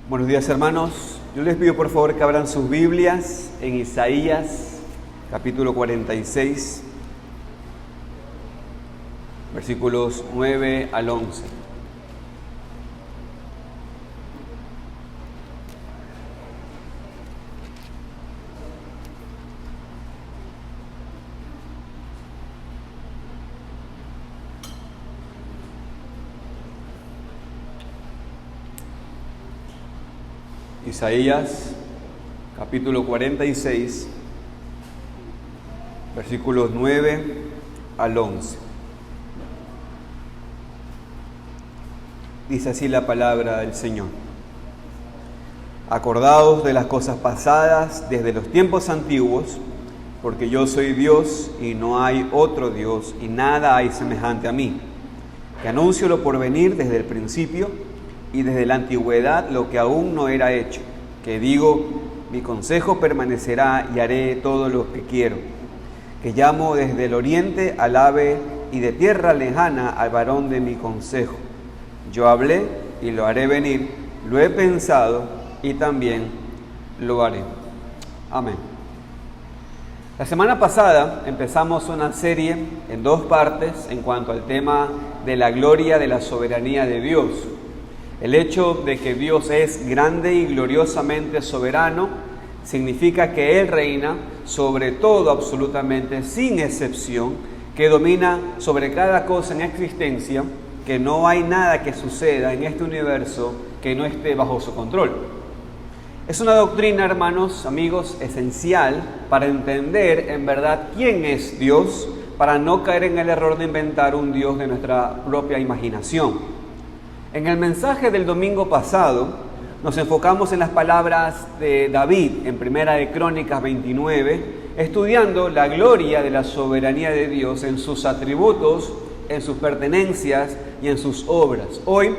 Buenos días, hermanos. Yo les pido por favor que abran sus Biblias en Isaías, capítulo 46, versículos 9 al 11. Isaías, capítulo 46, versículos 9 al 11. Dice así la palabra del Señor. Acordaos de las cosas pasadas desde los tiempos antiguos, porque yo soy Dios y no hay otro Dios, y nada hay semejante a mí, que anuncio lo por venir desde el principio, y desde la antigüedad lo que aún no era hecho, que digo, mi consejo permanecerá y haré todo lo que quiero, que llamo desde el oriente al ave y de tierra lejana al varón de mi consejo. Yo hablé y lo haré venir, lo he pensado y también lo haré. Amén. La semana pasada empezamos una serie en 2 partes en cuanto al tema de la gloria de la soberanía de Dios. El hecho de que Dios es grande y gloriosamente soberano significa que Él reina sobre todo absolutamente, sin excepción, que domina sobre cada cosa en existencia, que no hay nada que suceda en este universo que no esté bajo su control. Es una doctrina, hermanos, amigos, esencial para entender en verdad quién es Dios, para no caer en el error de inventar un Dios de nuestra propia imaginación. En el mensaje del domingo pasado nos enfocamos en las palabras de David en Primera de Crónicas 29, estudiando la gloria de la soberanía de Dios en sus atributos, en sus pertenencias y en sus obras. Hoy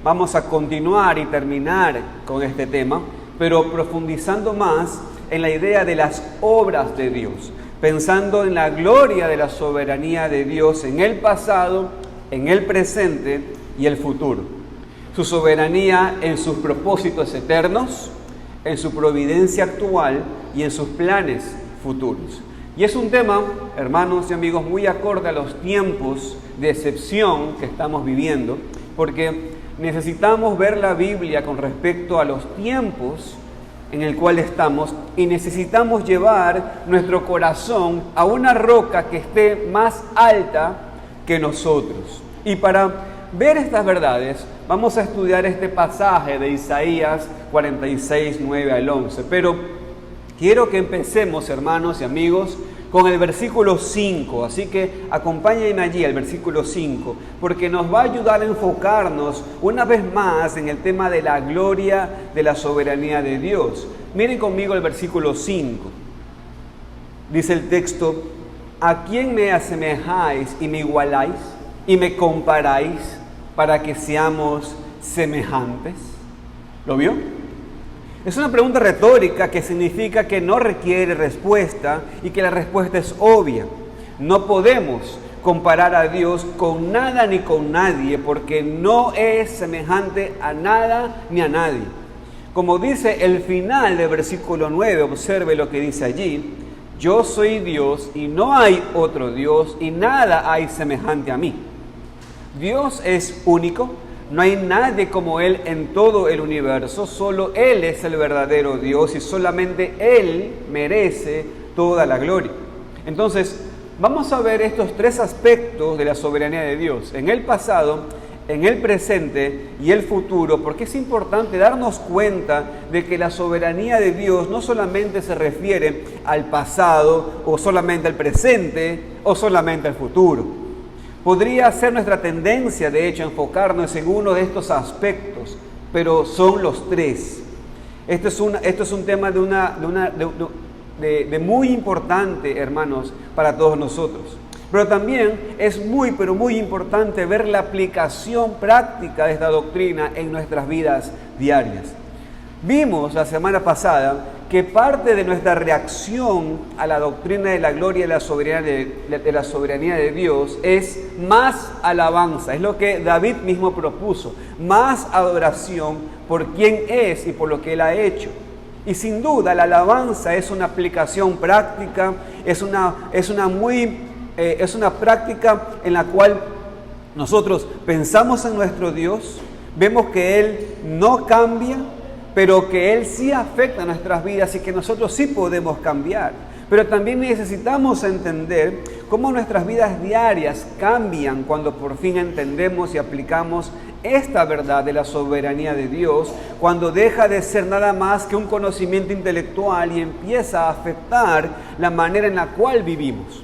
vamos a continuar y terminar con este tema, pero profundizando más en la idea de las obras de Dios, pensando en la gloria de la soberanía de Dios en el pasado, en el presente y el futuro. Su soberanía en sus propósitos eternos, en su providencia actual y en sus planes futuros. Y es un tema, hermanos y amigos, muy acorde a los tiempos de excepción que estamos viviendo, porque necesitamos ver la Biblia con respecto a los tiempos en el cual estamos y necesitamos llevar nuestro corazón a una roca que esté más alta que nosotros. Y para ver estas verdades, vamos a estudiar este pasaje de Isaías 46, 9 al 11. Pero quiero que empecemos, hermanos y amigos, con el versículo 5. Así que acompáñenme allí al versículo 5, porque nos va a ayudar a enfocarnos una vez más en el tema de la gloria de la soberanía de Dios. Miren conmigo el versículo 5. Dice el texto: ¿a quién me asemejáis y me igualáis y me comparáis para que seamos semejantes? ¿Lo vio? Es una pregunta retórica que significa que no requiere respuesta y que la respuesta es obvia. No podemos comparar a Dios con nada ni con nadie, porque no es semejante a nada ni a nadie. Como dice el final del versículo 9, observe lo que dice allí: yo soy Dios y no hay otro Dios y nada hay semejante a mí. Dios es único, no hay nadie como Él en todo el universo, solo Él es el verdadero Dios y solamente Él merece toda la gloria. Entonces, vamos a ver estos 3 aspectos de la soberanía de Dios, en el pasado, en el presente y el futuro, porque es importante darnos cuenta de que la soberanía de Dios no solamente se refiere al pasado o solamente al presente o solamente al futuro. Podría ser nuestra tendencia, de hecho, enfocarnos en uno de estos aspectos, pero son los 3. Esto es un tema de muy importante, hermanos, para todos nosotros. Pero también es muy importante ver la aplicación práctica de esta doctrina en nuestras vidas diarias. Vimos la semana pasada que parte de nuestra reacción a la doctrina de la gloria y la soberanía de Dios es más alabanza. Es lo que David mismo propuso, más adoración por quien es y por lo que Él ha hecho. Y sin duda la alabanza es una aplicación práctica, es una práctica en la cual nosotros pensamos en nuestro Dios, vemos que Él no cambia, pero que Él sí afecta nuestras vidas y que nosotros sí podemos cambiar. Pero también necesitamos entender cómo nuestras vidas diarias cambian cuando por fin entendemos y aplicamos esta verdad de la soberanía de Dios, cuando deja de ser nada más que un conocimiento intelectual y empieza a afectar la manera en la cual vivimos.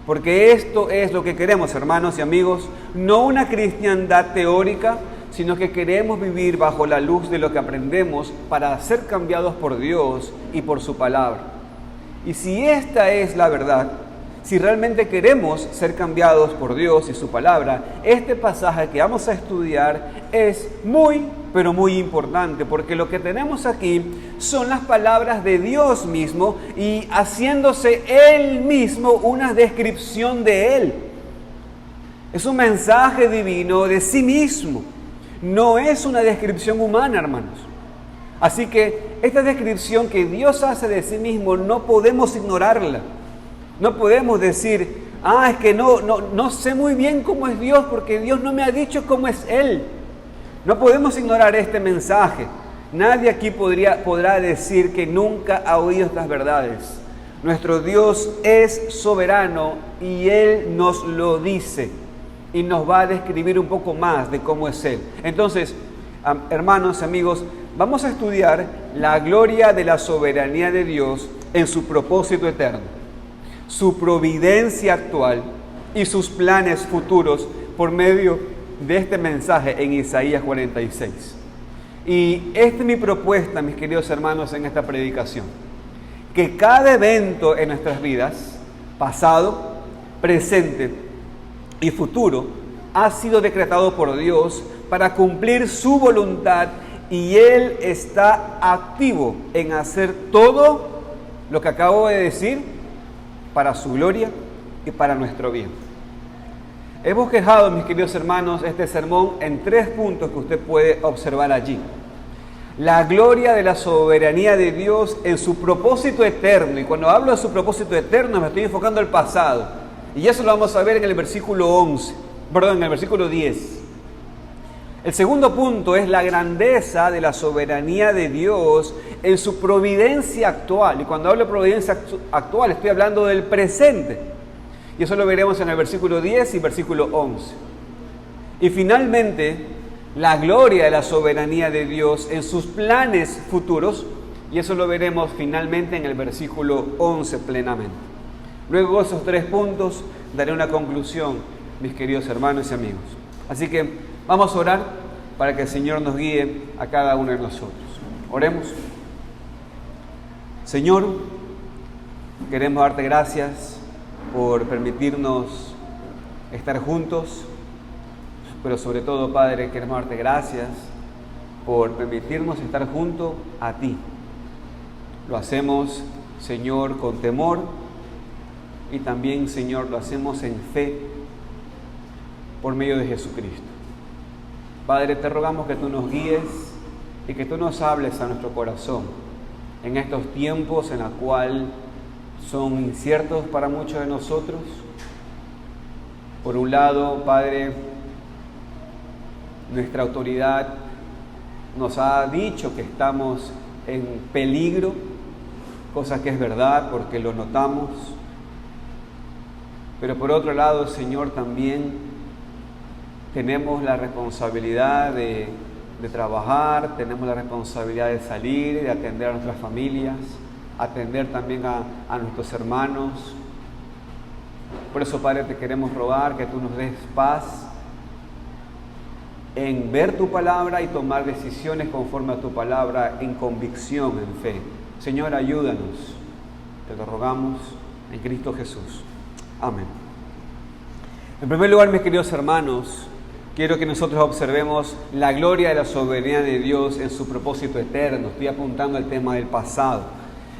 Porque esto es lo que queremos, hermanos y amigos, no una cristiandad teórica, sino que queremos vivir bajo la luz de lo que aprendemos para ser cambiados por Dios y por su palabra. Y si esta es la verdad, si realmente queremos ser cambiados por Dios y su palabra, este pasaje que vamos a estudiar es muy, pero muy importante, porque lo que tenemos aquí son las palabras de Dios mismo y haciéndose Él mismo una descripción de Él. Es un mensaje divino de sí mismo. No es una descripción humana, hermanos. Así que esta descripción que Dios hace de sí mismo no podemos ignorarla. No podemos decir, es que no sé muy bien cómo es Dios porque Dios no me ha dicho cómo es Él. No podemos ignorar este mensaje. Nadie aquí podrá decir que nunca ha oído estas verdades. Nuestro Dios es soberano y Él nos lo dice. Y nos va a describir un poco más de cómo es Él. Entonces, hermanos, amigos, vamos a estudiar la gloria de la soberanía de Dios en su propósito eterno, su providencia actual y sus planes futuros por medio de este mensaje en Isaías 46. Y esta es mi propuesta, mis queridos hermanos, en esta predicación. Que cada evento en nuestras vidas, pasado, presente y futuro, ha sido decretado por Dios para cumplir su voluntad y Él está activo en hacer todo lo que acabo de decir para su gloria y para nuestro bien. Hemos quejado, mis queridos hermanos, este sermón en 3 puntos que usted puede observar allí. La gloria de la soberanía de Dios en su propósito eterno. Y cuando hablo de su propósito eterno me estoy enfocando al pasado. Y eso lo vamos a ver en el versículo 10. El segundo punto es la grandeza de la soberanía de Dios en su providencia actual. Y cuando hablo de providencia actual estoy hablando del presente. Y eso lo veremos en el versículo 10 y versículo 11. Y finalmente, la gloria de la soberanía de Dios en sus planes futuros. Y eso lo veremos finalmente en el versículo 11 plenamente. Luego de esos 3 puntos daré una conclusión, mis queridos hermanos y amigos. Así que vamos a orar para que el Señor nos guíe a cada uno de nosotros. Oremos. Señor, queremos darte gracias por permitirnos estar juntos, pero sobre todo, Padre, queremos darte gracias por permitirnos estar junto a ti. Lo hacemos, Señor, con temor. Y también, Señor, lo hacemos en fe por medio de Jesucristo. Padre, te rogamos que tú nos guíes y que tú nos hables a nuestro corazón en estos tiempos en los cuales son inciertos para muchos de nosotros. Por un lado, Padre, nuestra autoridad nos ha dicho que estamos en peligro, cosa que es verdad porque lo notamos. Pero por otro lado, Señor, también tenemos la responsabilidad de trabajar, tenemos la responsabilidad de salir, de atender a nuestras familias, atender también a nuestros hermanos. Por eso, Padre, te queremos rogar que tú nos des paz en ver tu palabra y tomar decisiones conforme a tu palabra en convicción, en fe. Señor, ayúdanos. Te lo rogamos en Cristo Jesús. Amén. En primer lugar, mis queridos hermanos, quiero que nosotros observemos la gloria de la soberanía de Dios en su propósito eterno. Estoy apuntando al tema del pasado.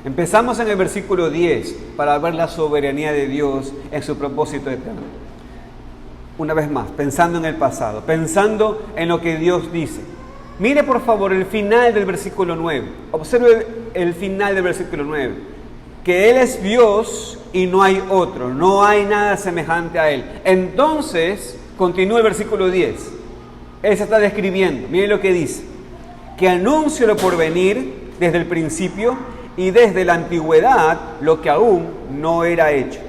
Empezamos en el versículo 10 para ver la soberanía de Dios en su propósito eterno. Una vez más, pensando en el pasado, pensando en lo que Dios dice. Mire por favor el final del versículo 9. Observe el final del versículo 9. Que Él es Dios y no hay otro, no hay nada semejante a Él. Entonces, continúa el versículo 10. Él se está describiendo, mire lo que dice. Que anuncio lo por venir desde el principio y desde la antigüedad lo que aún no era hecho.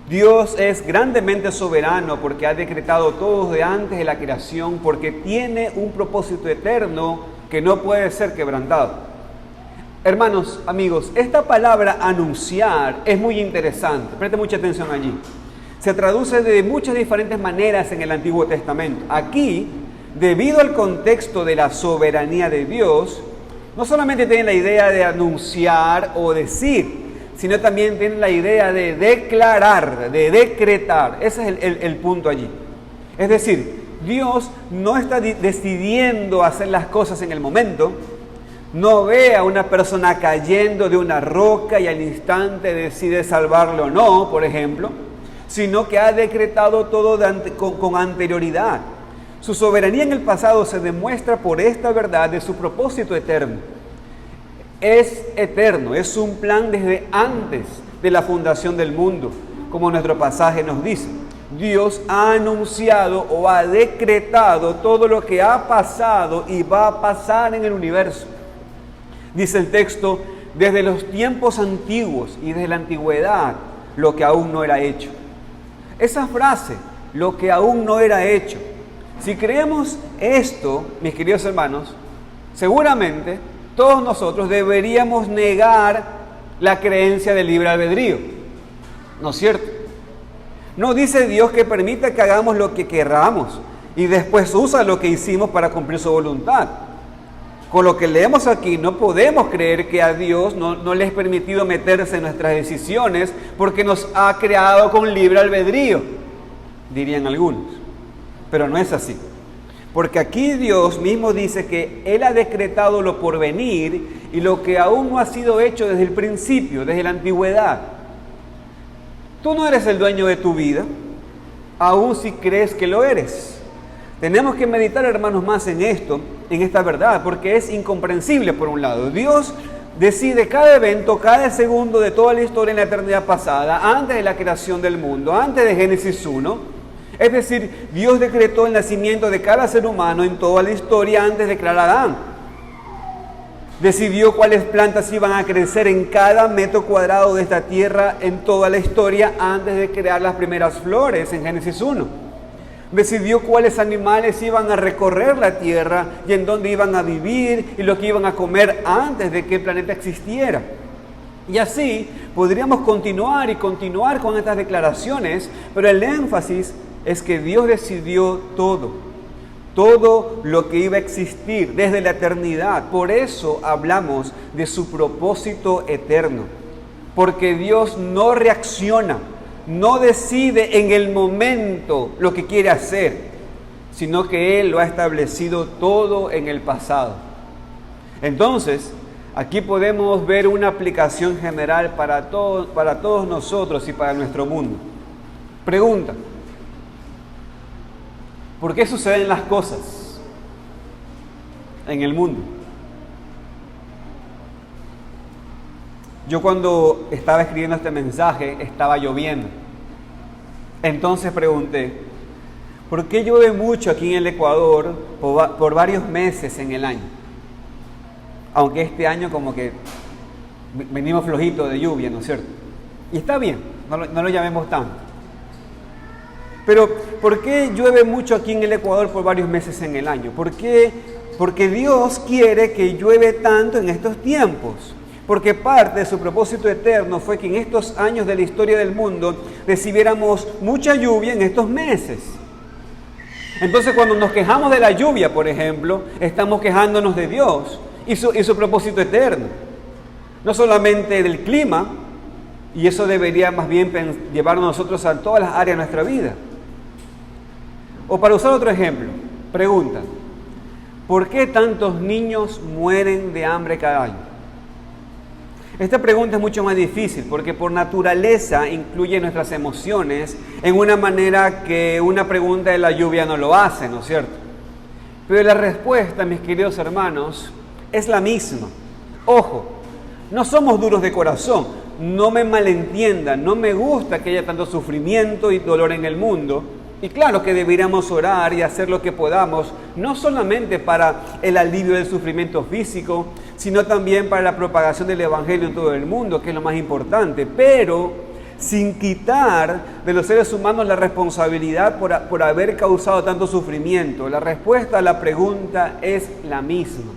Dios es grandemente soberano porque ha decretado todo de antes de la creación, porque tiene un propósito eterno que no puede ser quebrantado. Hermanos, amigos, esta palabra anunciar es muy interesante. Preste mucha atención allí. Se traduce de muchas diferentes maneras en el Antiguo Testamento. Aquí, debido al contexto de la soberanía de Dios, no solamente tienen la idea de anunciar o decir, sino también tienen la idea de declarar, de decretar. Ese es el punto allí. Es decir, Dios no está decidiendo hacer las cosas en el momento, no ve a una persona cayendo de una roca y al instante decide salvarlo o no, por ejemplo, sino que ha decretado todo con anterioridad. Su soberanía en el pasado se demuestra por esta verdad de su propósito eterno. Es eterno, es un plan desde antes de la fundación del mundo, como nuestro pasaje nos dice. Dios ha anunciado o ha decretado todo lo que ha pasado y va a pasar en el universo. Dice el texto, desde los tiempos antiguos y desde la antigüedad, lo que aún no era hecho. Esa frase, lo que aún no era hecho, si creemos esto, mis queridos hermanos, seguramente todos nosotros deberíamos negar la creencia del libre albedrío. ¿No es cierto? No dice Dios que permite que hagamos lo que queramos y después usa lo que hicimos para cumplir su voluntad. Con lo que leemos aquí, no podemos creer que a Dios no le es permitido meterse en nuestras decisiones porque nos ha creado con libre albedrío, dirían algunos. Pero no es así. Porque aquí Dios mismo dice que Él ha decretado lo por venir y lo que aún no ha sido hecho desde el principio, desde la antigüedad. Tú no eres el dueño de tu vida, aún si crees que lo eres. Tenemos que meditar, hermanos, más en esto, en esta verdad, porque es incomprensible por un lado. Dios decide cada evento, cada segundo de toda la historia en la eternidad pasada, antes de la creación del mundo, antes de Génesis 1. Es decir, Dios decretó el nacimiento de cada ser humano en toda la historia antes de crear a Adán. Decidió cuáles plantas iban a crecer en cada metro cuadrado de esta tierra en toda la historia antes de crear las primeras flores en Génesis 1. Decidió cuáles animales iban a recorrer la tierra y en dónde iban a vivir y lo que iban a comer antes de que el planeta existiera. Y así podríamos continuar con estas declaraciones, pero el énfasis es que Dios decidió todo lo que iba a existir desde la eternidad. Por eso hablamos de su propósito eterno, porque Dios no reacciona, no decide en el momento lo que quiere hacer, sino que Él lo ha establecido todo en el pasado. Entonces, aquí podemos ver una aplicación general para todos nosotros y para nuestro mundo. Pregunta: ¿por qué suceden las cosas en el mundo? Yo cuando estaba escribiendo este mensaje estaba lloviendo. Entonces pregunté, ¿por qué llueve mucho aquí en el Ecuador por varios meses en el año? Aunque este año como que venimos flojitos de lluvia, ¿no es cierto? Y está bien, no lo llamemos tanto. Pero, ¿por qué llueve mucho aquí en el Ecuador por varios meses en el año? ¿Por qué? Porque Dios quiere que llueve tanto en estos tiempos. Porque parte de su propósito eterno fue que en estos años de la historia del mundo recibiéramos mucha lluvia en estos meses. Entonces, cuando nos quejamos de la lluvia, por ejemplo, estamos quejándonos de Dios y su propósito eterno. No solamente del clima, y eso debería más bien llevarnos a nosotros a todas las áreas de nuestra vida. O para usar otro ejemplo, pregunta: ¿por qué tantos niños mueren de hambre cada año? Esta pregunta es mucho más difícil porque por naturaleza incluye nuestras emociones en una manera que una pregunta de la lluvia no lo hace, ¿no es cierto? Pero la respuesta, mis queridos hermanos, es la misma. Ojo, no somos duros de corazón, no me malentiendan, no me gusta que haya tanto sufrimiento y dolor en el mundo. Y claro que deberíamos orar y hacer lo que podamos, no solamente para el alivio del sufrimiento físico, sino también para la propagación del Evangelio en todo el mundo, que es lo más importante, pero sin quitar de los seres humanos la responsabilidad por haber causado tanto sufrimiento. La respuesta a la pregunta es la misma.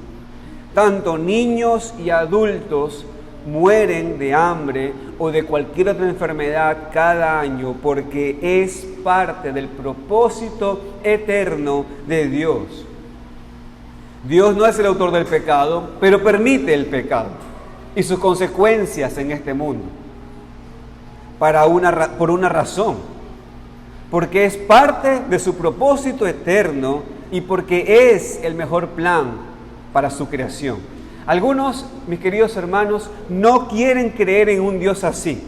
Tanto niños y adultos mueren de hambre o de cualquier otra enfermedad cada año porque es parte del propósito eterno de Dios. Dios no es el autor del pecado, pero permite el pecado y sus consecuencias en este mundo por una razón, porque es parte de su propósito eterno y porque es el mejor plan para su creación. Algunos, mis queridos hermanos, no quieren creer en un Dios así.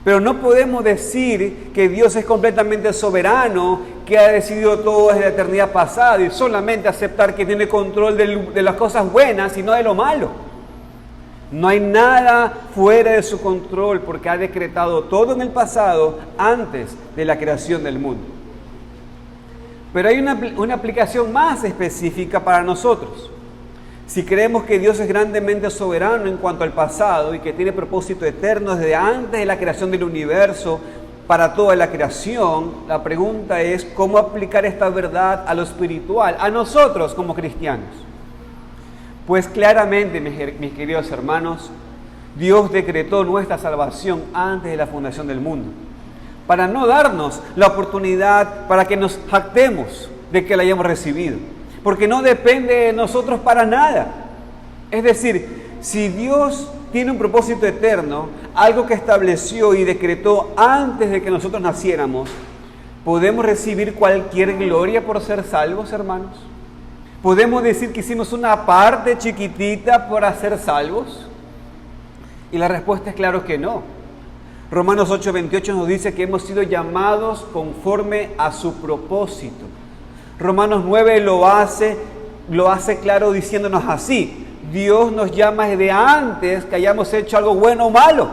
Pero no podemos decir que Dios es completamente soberano, que ha decidido todo desde la eternidad pasada y solamente aceptar que tiene control de las cosas buenas y no de lo malo. No hay nada fuera de su control porque ha decretado todo en el pasado antes de la creación del mundo. Pero hay una aplicación más específica para nosotros. Si creemos que Dios es grandemente soberano en cuanto al pasado y que tiene propósito eterno desde antes de la creación del universo para toda la creación, la pregunta es cómo aplicar esta verdad a lo espiritual, a nosotros como cristianos. Pues claramente, mis queridos hermanos, Dios decretó nuestra salvación antes de la fundación del mundo, para no darnos la oportunidad para que nos jactemos de que la hayamos recibido. Porque no depende de nosotros para nada. Es decir, si Dios tiene un propósito eterno, algo que estableció y decretó antes de que nosotros naciéramos, ¿podemos recibir cualquier gloria por ser salvos, hermanos? ¿Podemos decir que hicimos una parte chiquitita para ser salvos? Y la respuesta es claro que no. Romanos 8:28 nos dice que hemos sido llamados conforme a su propósito. Romanos 9 lo hace claro diciéndonos así: Dios nos llama desde antes que hayamos hecho algo bueno o malo.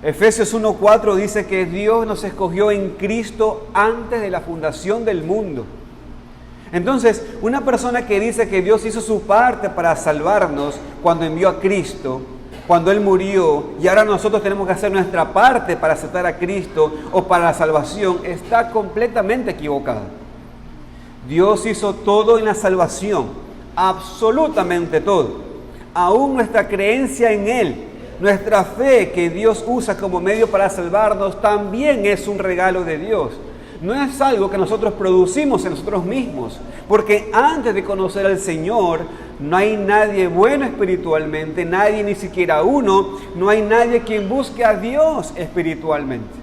Efesios 1:4 dice que Dios nos escogió en Cristo antes de la fundación del mundo. Entonces, una persona que dice que Dios hizo su parte para salvarnos cuando envió a Cristo, cuando Él murió, y ahora nosotros tenemos que hacer nuestra parte para aceptar a Cristo o para la salvación, está completamente equivocada. Dios hizo todo en la salvación, absolutamente todo. Aún nuestra creencia en Él, nuestra fe que Dios usa como medio para salvarnos, también es un regalo de Dios. No es algo que nosotros producimos en nosotros mismos, porque antes de conocer al Señor, no hay nadie bueno espiritualmente, nadie, ni siquiera uno, no hay nadie quien busque a Dios espiritualmente.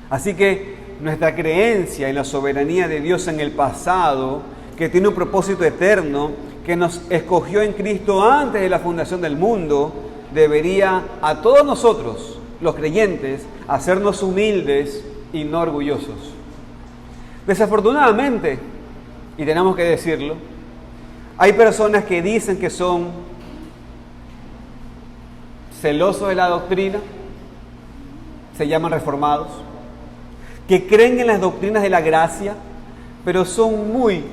Así que nuestra creencia en la soberanía de Dios en el pasado, que tiene un propósito eterno, que nos escogió en Cristo antes de la fundación del mundo, debería a todos nosotros, los creyentes, hacernos humildes y no orgullosos. Desafortunadamente, y tenemos que decirlo, hay personas que dicen que son celosos de la doctrina, se llaman reformados, que creen en las doctrinas de la gracia, pero son muy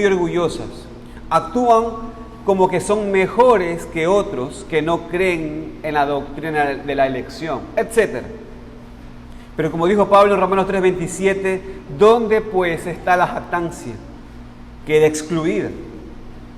orgullosas. Actúan como que son mejores que otros que no creen en la doctrina de la elección, etc. Pero como dijo Pablo en Romanos 3:27, ¿dónde pues está la jactancia? Queda excluida.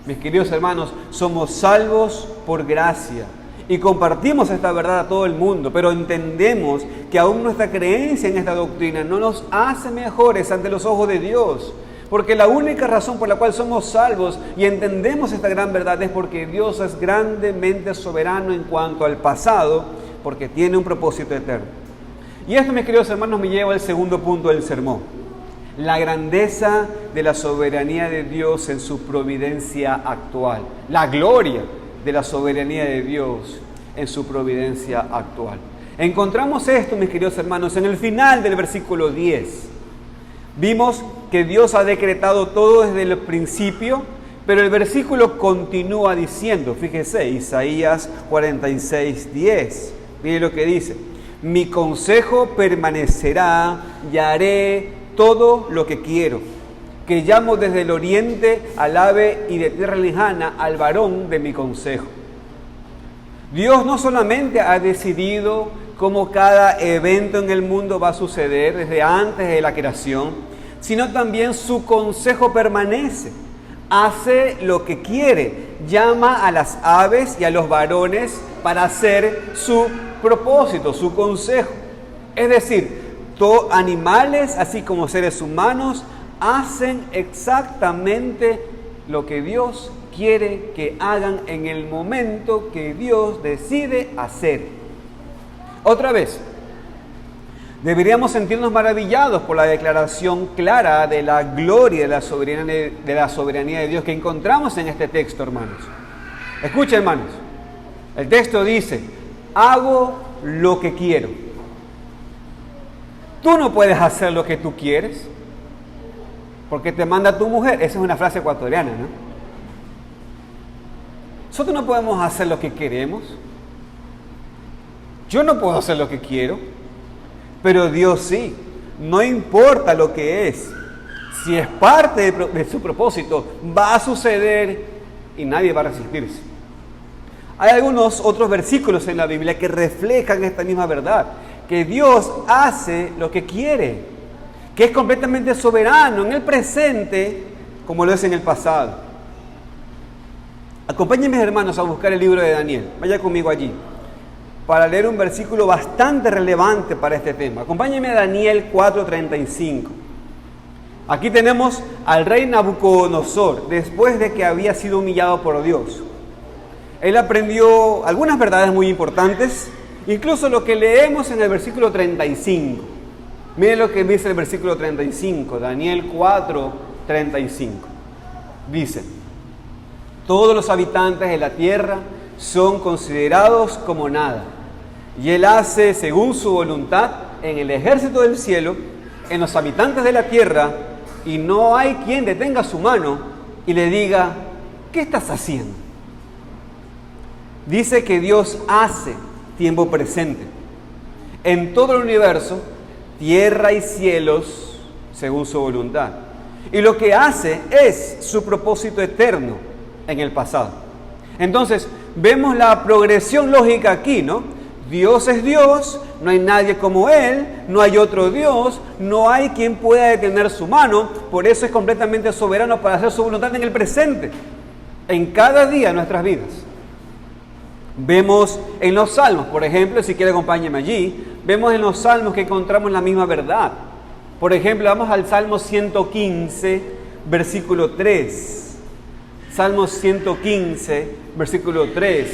Mis queridos hermanos, somos salvos por gracia y compartimos esta verdad a todo el mundo, pero entendemos que aún nuestra creencia en esta doctrina no nos hace mejores ante los ojos de Dios, porque la única razón por la cual somos salvos y entendemos esta gran verdad es porque Dios es grandemente soberano en cuanto al pasado, porque tiene un propósito eterno. Y esto, mis queridos hermanos, me lleva al segundo punto del sermón: la grandeza de la soberanía de Dios en su providencia actual, la gloria de la soberanía de Dios en su providencia actual. Encontramos esto, mis queridos hermanos, en el final del versículo 10. Vimos que Dios ha decretado todo desde el principio, pero el versículo continúa diciendo, fíjese, Isaías 46:10. Mire lo que dice: mi consejo permanecerá y haré todo lo que quiero, que llamo desde el oriente al ave y de tierra lejana al varón de mi consejo. Dios no solamente ha decidido cómo cada evento en el mundo va a suceder desde antes de la creación, sino también su consejo permanece. Hace lo que quiere, llama a las aves y a los varones para hacer su propósito, su consejo. Es decir, animales así como seres humanos hacen exactamente lo que Dios quiere que hagan en el momento que Dios decide hacer. Otra vez, deberíamos sentirnos maravillados por la declaración clara de la gloria de la soberanía de Dios que encontramos en este texto, hermanos. Escuchen, hermanos, el texto dice: hago lo que quiero. Tú no puedes hacer lo que tú quieres porque te manda tu mujer. Esa es una frase ecuatoriana, ¿no? Nosotros no podemos hacer lo que queremos. Yo no puedo hacer lo que quiero, pero Dios sí. No importa lo que es. Si es parte de su propósito, va a suceder y nadie va a resistirse. Hay algunos otros versículos en la Biblia que reflejan esta misma verdad, que Dios hace lo que quiere, que es completamente soberano en el presente como lo es en el pasado. Acompáñenme, hermanos, a buscar el libro de Daniel. Vaya conmigo allí para leer un versículo bastante relevante para este tema. Acompáñenme a Daniel 4:35. Aquí tenemos al rey Nabucodonosor, después de que había sido humillado por Dios. Él aprendió algunas verdades muy importantes, incluso lo que leemos en el versículo 35. Miren lo que dice el versículo 35, Daniel 4:35. Dice: todos los habitantes de la tierra son considerados como nada, y Él hace según su voluntad en el ejército del cielo, en los habitantes de la tierra, y no hay quien detenga su mano y le diga: ¿qué estás haciendo? Dice que Dios hace tiempo presente en todo el universo, tierra y cielos, según su voluntad. Y lo que hace es su propósito eterno en el pasado. Entonces, vemos la progresión lógica aquí, ¿no? Dios es Dios, no hay nadie como Él, no hay otro Dios, no hay quien pueda detener su mano, por eso es completamente soberano para hacer su voluntad en el presente, en cada día de nuestras vidas. Vemos en los Salmos, por ejemplo, si quiere acompáñeme allí, vemos en los Salmos que encontramos la misma verdad. Por ejemplo, vamos al Salmo 115, versículo 3. Salmo 115, versículo 3,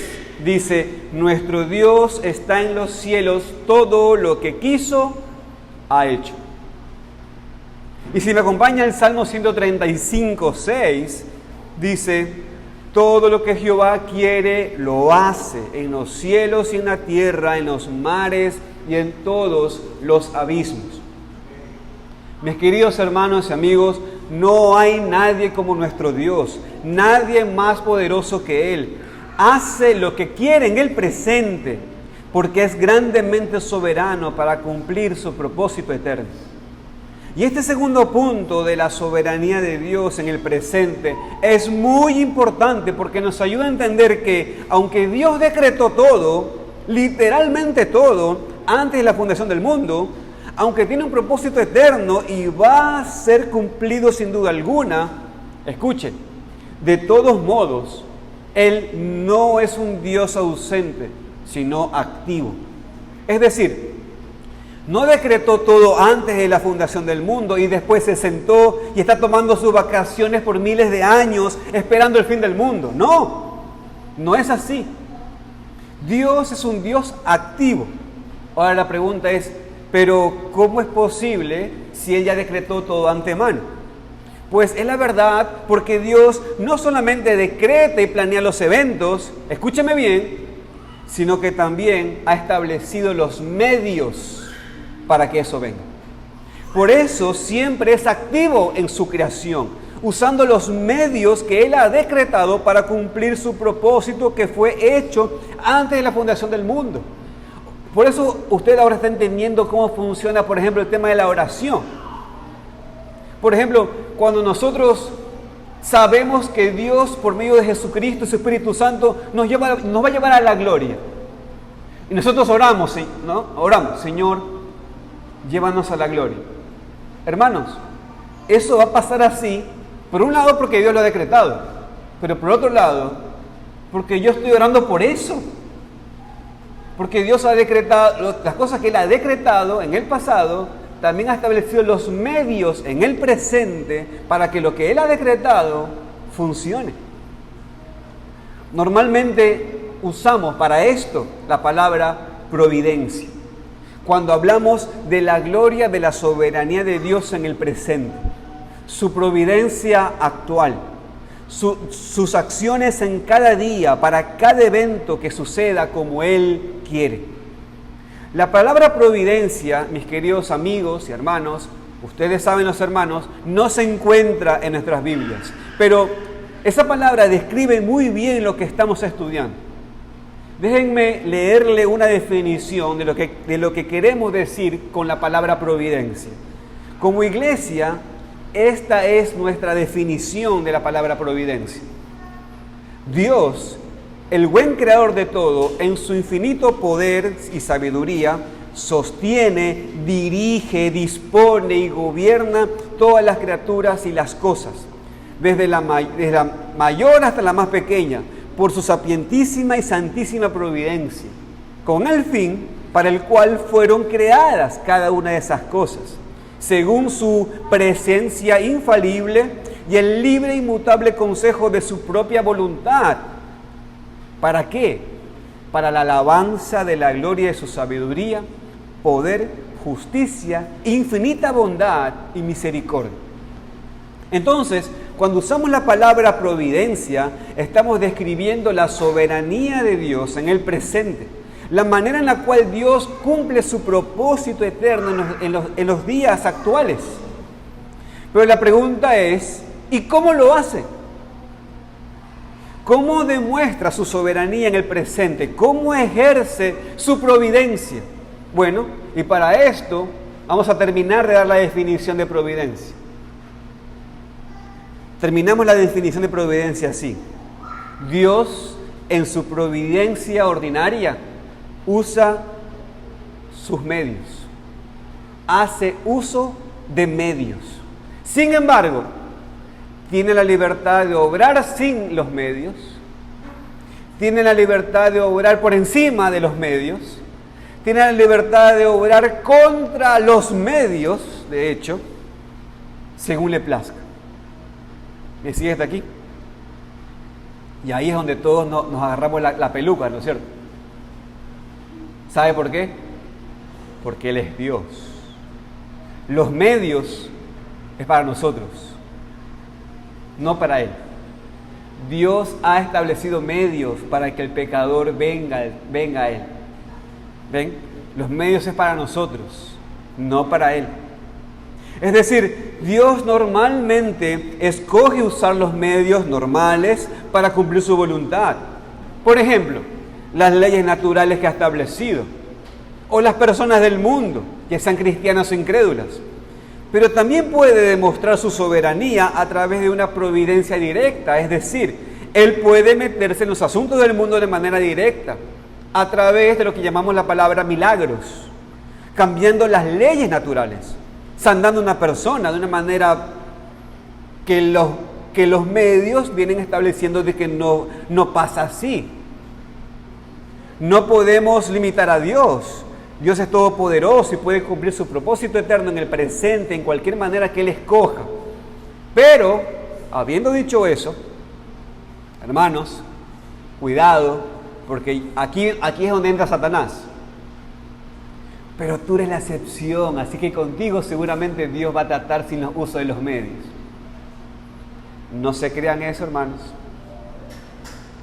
dice: nuestro Dios está en los cielos, todo lo que quiso, ha hecho. Y si me acompaña el Salmo 135, 6, dice: todo lo que Jehová quiere, lo hace, en los cielos y en la tierra, en los mares y en todos los abismos. Mis queridos hermanos y amigos, no hay nadie como nuestro Dios, nadie más poderoso que Él. Hace lo que quiere en el presente, porque es grandemente soberano para cumplir su propósito eterno. Y este segundo punto de la soberanía de Dios en el presente es muy importante porque nos ayuda a entender que, aunque Dios decretó todo, literalmente todo, antes de la fundación del mundo, aunque tiene un propósito eterno y va a ser cumplido sin duda alguna, escuchen, de todos modos, Él no es un Dios ausente, sino activo. Es decir, no decretó todo antes de la fundación del mundo y después se sentó y está tomando sus vacaciones por miles de años esperando el fin del mundo. No, no es así. Dios es un Dios activo. Ahora la pregunta es, ¿pero cómo es posible si Él ya decretó todo antemano? Pues es la verdad, porque Dios no solamente decreta y planea los eventos, escúcheme bien, sino que también ha establecido los medios para que eso venga. Por eso siempre es activo en su creación, usando los medios que Él ha decretado para cumplir su propósito que fue hecho antes de la fundación del mundo. Por eso usted ahora está entendiendo cómo funciona, por ejemplo, el tema de la oración. Por ejemplo, cuando nosotros sabemos que Dios, por medio de Jesucristo y su Espíritu Santo, nos va a llevar a la gloria. Y nosotros oramos, ¿no? Oramos, Señor, llévanos a la gloria. Hermanos, eso va a pasar así, por un lado porque Dios lo ha decretado, pero por otro lado, porque yo estoy orando por eso. Porque Dios ha decretado, las cosas que Él ha decretado en el pasado, también ha establecido los medios en el presente para que lo que Él ha decretado funcione. Normalmente usamos para esto la palabra providencia, cuando hablamos de la gloria de la soberanía de Dios en el presente, su providencia actual, sus acciones en cada día, para cada evento que suceda como Él quiere. La palabra providencia, mis queridos amigos y hermanos, ustedes saben los hermanos, no se encuentra en nuestras Biblias, pero esa palabra describe muy bien lo que estamos estudiando. Déjenme leerle una definición de lo que queremos decir con la palabra providencia. Como iglesia, esta es nuestra definición de la palabra providencia. Dios, el buen creador de todo, en su infinito poder y sabiduría, sostiene, dirige, dispone y gobierna todas las criaturas y las cosas, desde la mayor hasta la más pequeña, por su sapientísima y santísima providencia, con el fin para el cual fueron creadas cada una de esas cosas, según su presencia infalible y el libre e inmutable consejo de su propia voluntad. ¿Para qué? Para la alabanza de la gloria de su sabiduría, poder, justicia, infinita bondad y misericordia. Entonces, cuando usamos la palabra providencia, estamos describiendo la soberanía de Dios en el presente, la manera en la cual Dios cumple su propósito eterno en los días actuales. Pero la pregunta es, ¿y cómo lo hace? ¿Cómo demuestra su soberanía en el presente? ¿Cómo ejerce su providencia? Bueno, y para esto vamos a terminar de dar la definición de providencia. Terminamos la definición de providencia así. Dios, en su providencia ordinaria, usa sus medios. Hace uso de medios. Sin embargo, tiene la libertad de obrar sin los medios, tiene la libertad de obrar por encima de los medios, tiene la libertad de obrar contra los medios, de hecho, según le plazca. ¿Me sigue hasta aquí? Y ahí es donde todos nos agarramos la peluca, ¿no es cierto? ¿Sabe por qué? Porque Él es Dios. Los medios es para nosotros, no para Él. Dios ha establecido medios para que el pecador venga a Él. ¿Ven? Los medios es para nosotros, no para Él. Es decir, Dios normalmente escoge usar los medios normales para cumplir su voluntad. Por ejemplo, las leyes naturales que ha establecido, o las personas del mundo, ya sean cristianas o incrédulas. Pero también puede demostrar su soberanía a través de una providencia directa, es decir, Él puede meterse en los asuntos del mundo de manera directa, a través de lo que llamamos la palabra milagros, cambiando las leyes naturales, sanando a una persona de una manera que los medios vienen estableciendo de que no pasa así. No podemos limitar a Dios. Dios es todopoderoso y puede cumplir su propósito eterno en el presente, en cualquier manera que Él escoja. Pero, habiendo dicho eso, hermanos, cuidado, porque aquí es donde entra Satanás. Pero tú eres la excepción, así que contigo seguramente Dios va a tratar sin el uso de los medios. No se crean eso, hermanos.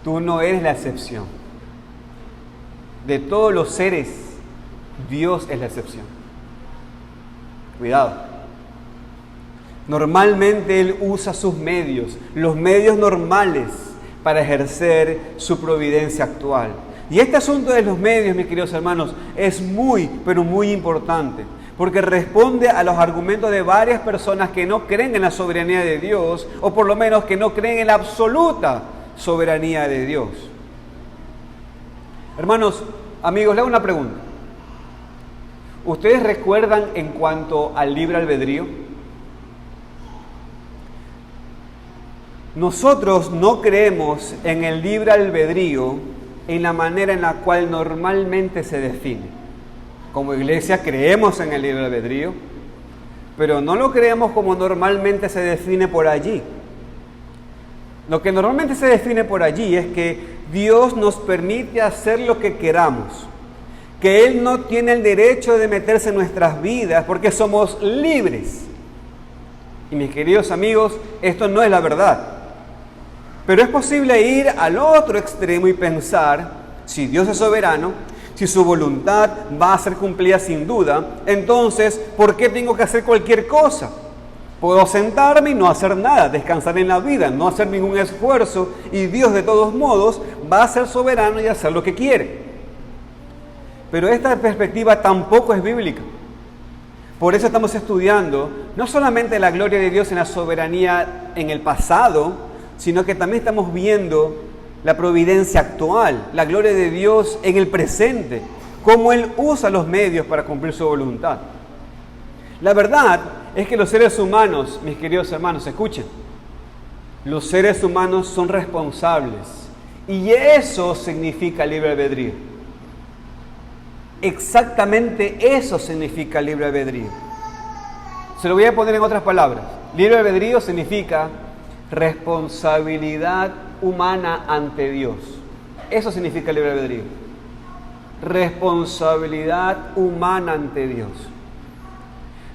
Tú no eres la excepción. De todos los seres, Dios es la excepción. Cuidado. Normalmente Él usa sus medios, los medios normales, para ejercer su providencia actual. Y este asunto de los medios, mis queridos hermanos, es muy, pero muy importante, porque responde a los argumentos de varias personas que no creen en la soberanía de Dios, o por lo menos que no creen en la absoluta soberanía de Dios. Hermanos, amigos, le hago una pregunta. ¿Ustedes recuerdan en cuanto al libre albedrío? Nosotros no creemos en el libre albedrío en la manera en la cual normalmente se define. Como iglesia creemos en el libre albedrío, pero no lo creemos como normalmente se define por allí. Lo que normalmente se define por allí es que Dios nos permite hacer lo que queramos, que Él no tiene el derecho de meterse en nuestras vidas porque somos libres. Y mis queridos amigos, esto no es la verdad. Pero es posible ir al otro extremo y pensar, si Dios es soberano, si su voluntad va a ser cumplida sin duda, entonces, ¿por qué tengo que hacer cualquier cosa? Puedo sentarme y no hacer nada, descansar en la vida, no hacer ningún esfuerzo, y Dios de todos modos va a ser soberano y hacer lo que quiere. Pero esta perspectiva tampoco es bíblica. Por eso estamos estudiando no solamente la gloria de Dios en la soberanía en el pasado, sino que también estamos viendo la providencia actual, la gloria de Dios en el presente, cómo Él usa los medios para cumplir su voluntad. La verdad es que los seres humanos, mis queridos hermanos, escuchen, los seres humanos son responsables y eso significa libre albedrío. Exactamente eso significa libre albedrío. Se lo voy a poner en otras palabras. Libre albedrío significa responsabilidad humana ante Dios. Eso significa libre albedrío. Responsabilidad humana ante Dios.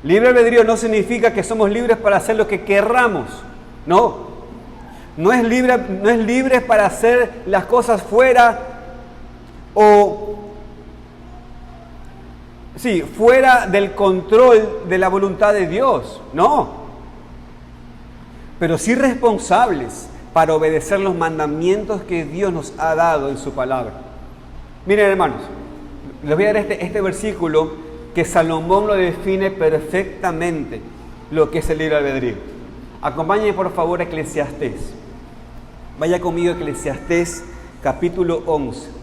Libre albedrío no significa que somos libres para hacer lo que querramos. No es libre para hacer las cosas fuera del control de la voluntad de Dios. No. Pero sí responsables para obedecer los mandamientos que Dios nos ha dado en su palabra. Miren, hermanos, les voy a dar este versículo que Salomón lo define perfectamente, lo que es el libre albedrío. Acompáñenme por favor a Eclesiastés. Vaya conmigo a Eclesiastés capítulo 11.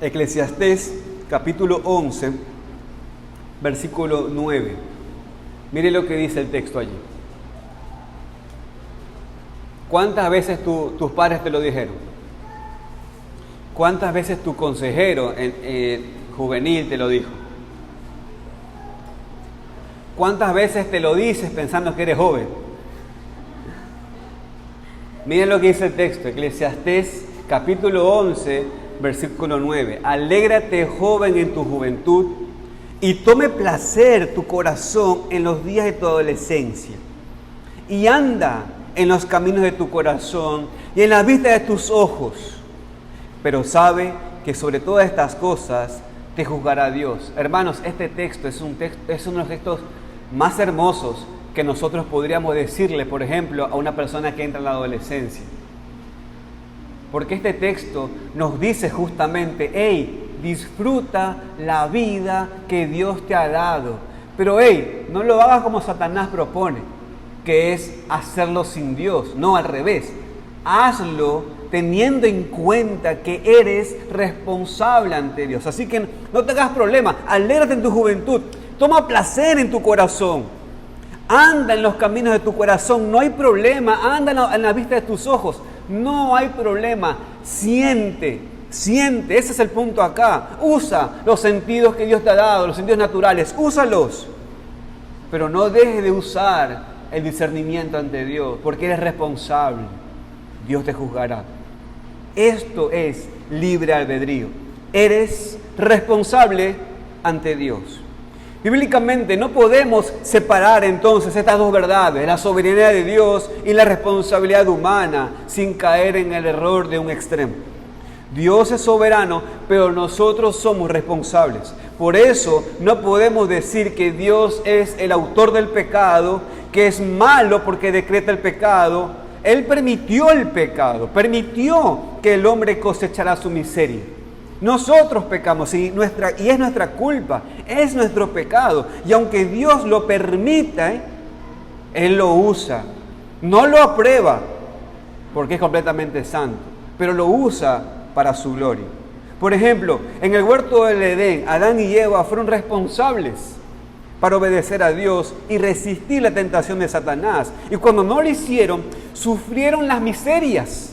Eclesiastés capítulo 11, versículo 9. Mire lo que dice el texto allí. ¿Cuántas veces tus padres te lo dijeron? ¿Cuántas veces tu consejero juvenil te lo dijo? ¿Cuántas veces te lo dices pensando que eres joven? Miren lo que dice el texto, Eclesiastés capítulo 11, versículo 9. Alégrate, joven, en tu juventud, y tome placer tu corazón en los días de tu adolescencia. Y anda en los caminos de tu corazón y en la vista de tus ojos. Pero sabe que sobre todas estas cosas te juzgará Dios. Hermanos, este texto es uno de los textos más hermosos que nosotros podríamos decirle, por ejemplo, a una persona que entra en la adolescencia. Porque este texto nos dice justamente, hey, disfruta la vida que Dios te ha dado. Pero hey, no lo hagas como Satanás propone, que es hacerlo sin Dios. No, al revés. Hazlo teniendo en cuenta que eres responsable ante Dios. Así que no te hagas problema. Alégrate en tu juventud. Toma placer en tu corazón. Anda en los caminos de tu corazón. No hay problema. Anda en la vista de tus ojos. No hay problema. Siente. Ese es el punto acá. Usa los sentidos que Dios te ha dado, los sentidos naturales. Úsalos. Pero no dejes de usar el discernimiento ante Dios, porque eres responsable. Dios te juzgará. Esto es libre albedrío. Eres responsable ante Dios. Bíblicamente no podemos separar entonces estas dos verdades, la soberanía de Dios y la responsabilidad humana, sin caer en el error de un extremo. Dios es soberano, pero nosotros somos responsables. Por eso no podemos decir que Dios es el autor del pecado, que es malo porque decreta el pecado. Él permitió el pecado, permitió que el hombre cosechara su miseria. Nosotros pecamos y es nuestra culpa, es nuestro pecado. Y aunque Dios lo permita, Él lo usa. No lo aprueba porque es completamente santo, pero lo usa para su gloria. Por ejemplo, en el huerto del Edén, Adán y Eva fueron responsables para obedecer a Dios y resistir la tentación de Satanás. Y cuando no lo hicieron, sufrieron las miserias.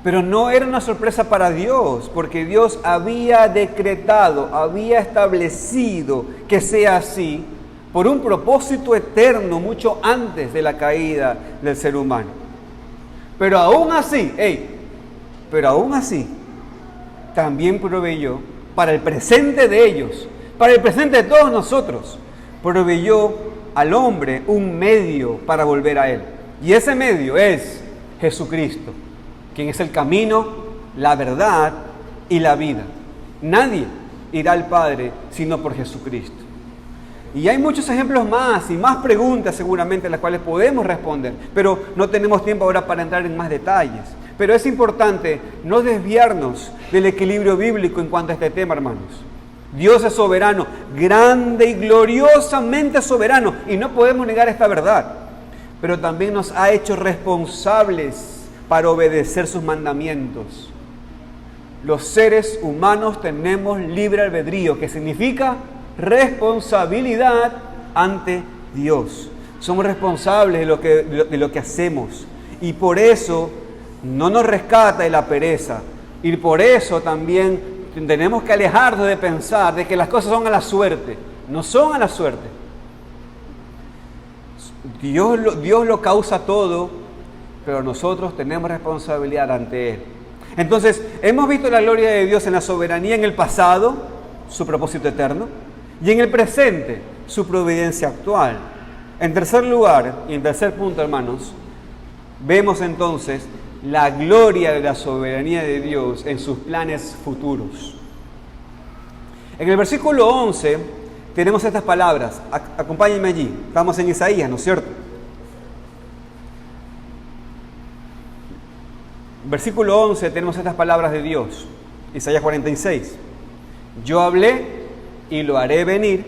Pero no era una sorpresa para Dios, porque Dios había decretado, había establecido que sea así por un propósito eterno mucho antes de la caída del ser humano. Pero aún así, también proveyó para el presente de ellos, para el presente de todos nosotros, proveyó al hombre un medio para volver a Él. Y ese medio es Jesucristo, quien es el camino, la verdad y la vida. Nadie irá al Padre sino por Jesucristo. Y hay muchos ejemplos más y más preguntas seguramente a las cuales podemos responder, pero no tenemos tiempo ahora para entrar en más detalles. Pero es importante no desviarnos del equilibrio bíblico en cuanto a este tema, hermanos. Dios es soberano, grande y gloriosamente soberano, y no podemos negar esta verdad. Pero también nos ha hecho responsables para obedecer sus mandamientos. Los seres humanos tenemos libre albedrío, que significa responsabilidad ante Dios. Somos responsables de lo que hacemos, y por eso no nos rescata de la pereza, y por eso también tenemos que alejarnos de pensar de que las cosas son a la suerte. No son a la suerte. Dios lo causa todo, pero nosotros tenemos responsabilidad ante Él. Entonces, hemos visto la gloria de Dios en la soberanía en el pasado, su propósito eterno, y en el presente, su providencia actual. En tercer lugar, y en tercer punto, hermanos, vemos entonces la gloria de la soberanía de Dios en sus planes futuros. En el versículo 11 tenemos estas palabras. Acompáñenme allí. Estamos en Isaías, ¿no es cierto? Versículo 11 tenemos estas palabras de Dios. Isaías 46. Yo hablé y lo haré venir,